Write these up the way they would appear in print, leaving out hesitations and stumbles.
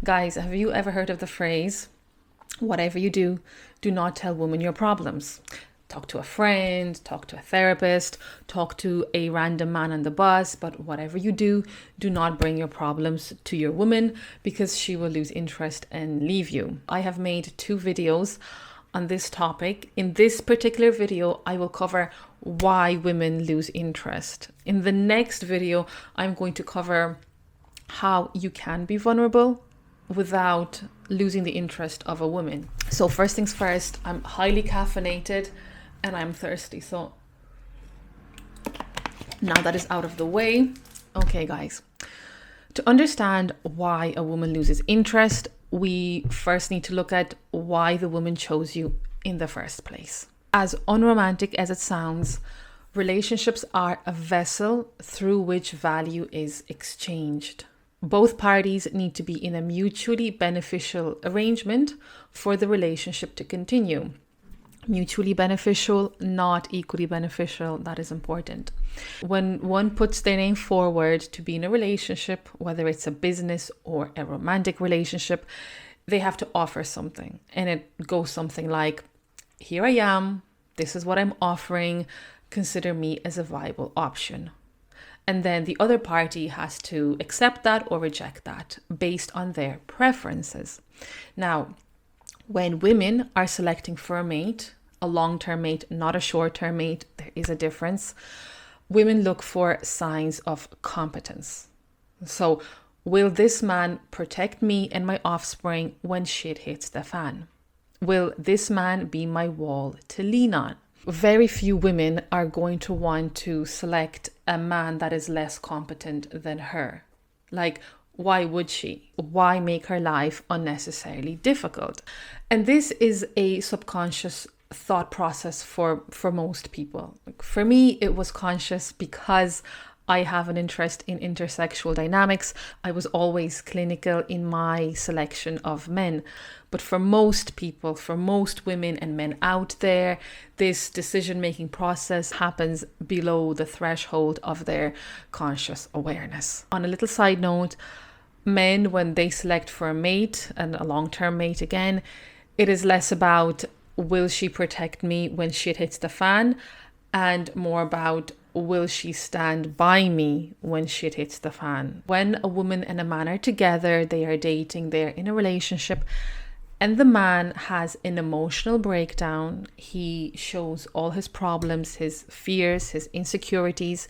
Guys, have you ever heard of the phrase, whatever you do, do not tell women your problems? Talk to a friend, talk to a therapist, talk to a random man on the bus, but whatever you do, do not bring your problems to your woman because she will lose interest and leave you. I have made 2 videos on this topic. In this particular video, I will cover why women lose interest. In the next video, I'm going to cover how you can be vulnerable without losing the interest of a woman. So first things first, I'm highly caffeinated and I'm thirsty. So now that is out of the way. Okay, guys, to understand why a woman loses interest, we first need to look at why the woman chose you in the first place. As unromantic as it sounds, relationships are a vessel through which value is exchanged. Both parties need to be in a mutually beneficial arrangement for the relationship to continue. Mutually beneficial, not equally beneficial. That is important. When one puts their name forward to be in a relationship, whether it's a business or a romantic relationship, they have to offer something. And it goes something like, here I am, this is what I'm offering, consider me as a viable option. And then the other party has to accept that or reject that based on their preferences. Now, when women are selecting for a mate, a long-term mate, not a short-term mate, there is a difference. Women look for signs of competence. So, will this man protect me and my offspring when shit hits the fan? Will this man be my wall to lean on? Very few women are going to want to select a man that is less competent than her. Like, why would she? Why make her life unnecessarily difficult? And this is a subconscious thought process for most people. Like, for me, it was conscious because I have an interest in intersexual dynamics. I was always clinical in my selection of men. But for most people, for most women and men out there, this decision-making process happens below the threshold of their conscious awareness. On a little side note, men, when they select for a mate, and a long-term mate again, it is less about will she protect me when shit hits the fan, and more about will she stand by me when shit hits the fan. When a woman and a man are together, they are dating, they're in a relationship, and the man has an emotional breakdown, he shows all his problems, his fears, his insecurities.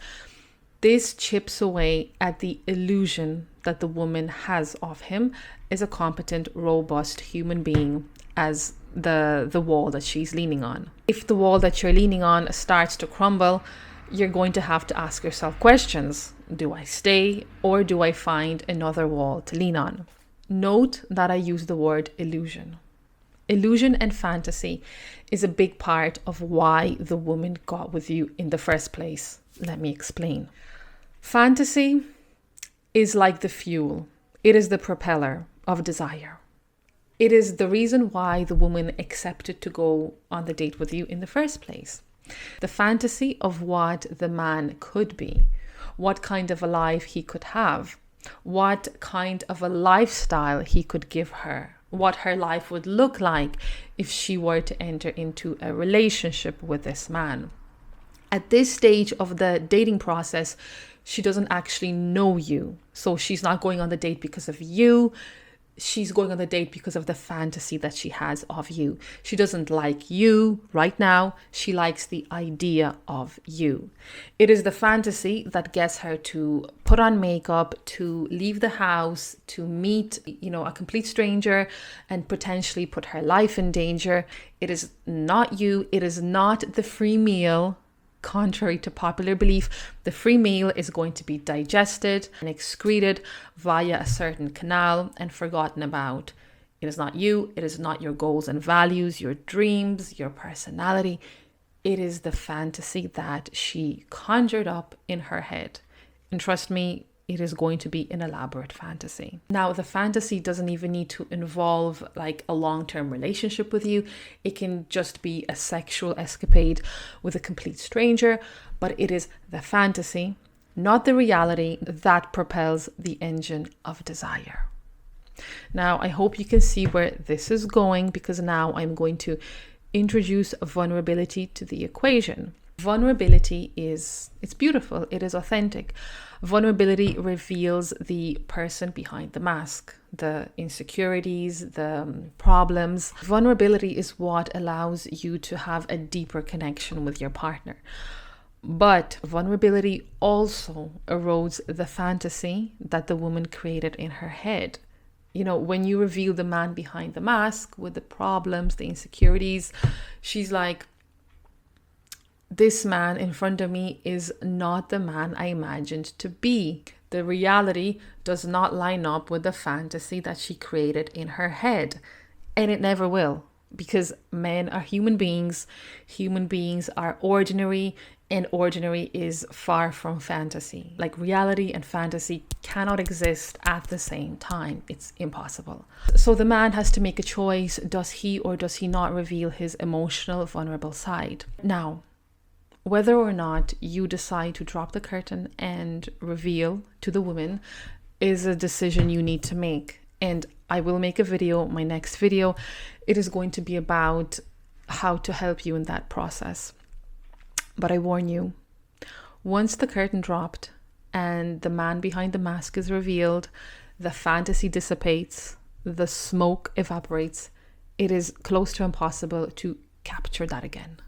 This chips away at the illusion that the woman has of him as a competent, robust human being, as the wall that she's leaning on. If the wall that you're leaning on starts to crumble, you're going to have to ask yourself questions. Do I stay or do I find another wall to lean on? Note that I use the word illusion. Illusion and fantasy is a big part of why the woman got with you in the first place. Let me explain. Fantasy is like the fuel. It is the propeller of desire. It is the reason why the woman accepted to go on the date with you in the first place. The fantasy of what the man could be, what kind of a life he could have, what kind of a lifestyle he could give her, what her life would look like if she were to enter into a relationship with this man. At this stage of the dating process, she doesn't actually know you. So she's not going on the date because of you. She's going on the date because of the fantasy that she has of you. She doesn't like you right now. She likes the idea of you. It is the fantasy that gets her to put on makeup, to leave the house, to meet, a complete stranger and potentially put her life in danger. It is not you. It is not the free meal. Contrary to popular belief, the free meal is going to be digested and excreted via a certain canal and forgotten about. It is not you. It is not your goals and values, your dreams, your personality. It is the fantasy that she conjured up in her head. And trust me, it is going to be an elaborate fantasy. Now, the fantasy doesn't even need to involve like a long-term relationship with you. It can just be a sexual escapade with a complete stranger, but it is the fantasy, not the reality, that propels the engine of desire. Now, I hope you can see where this is going, because now I'm going to introduce vulnerability to the equation. Vulnerability it's beautiful, it is authentic. Vulnerability reveals the person behind the mask, the insecurities, the problems. Vulnerability is what allows you to have a deeper connection with your partner. But vulnerability also erodes the fantasy that the woman created in her head. You know, when you reveal the man behind the mask with the problems, the insecurities, she's like, this man in front of me is not the man I imagined to be. The reality does not line up with the fantasy that she created in her head. And it never will, because men are human beings. Human beings are ordinary, and ordinary is far from fantasy. Like, reality and fantasy cannot exist at the same time. It's impossible. So the man has to make a choice. Does he or does he not reveal his emotional, vulnerable side? Now, whether or not you decide to drop the curtain and reveal to the woman is a decision you need to make. And I will make a video, my next video. It is going to be about how to help you in that process. But I warn you, once the curtain dropped and the man behind the mask is revealed, the fantasy dissipates, the smoke evaporates, it is close to impossible to capture that again.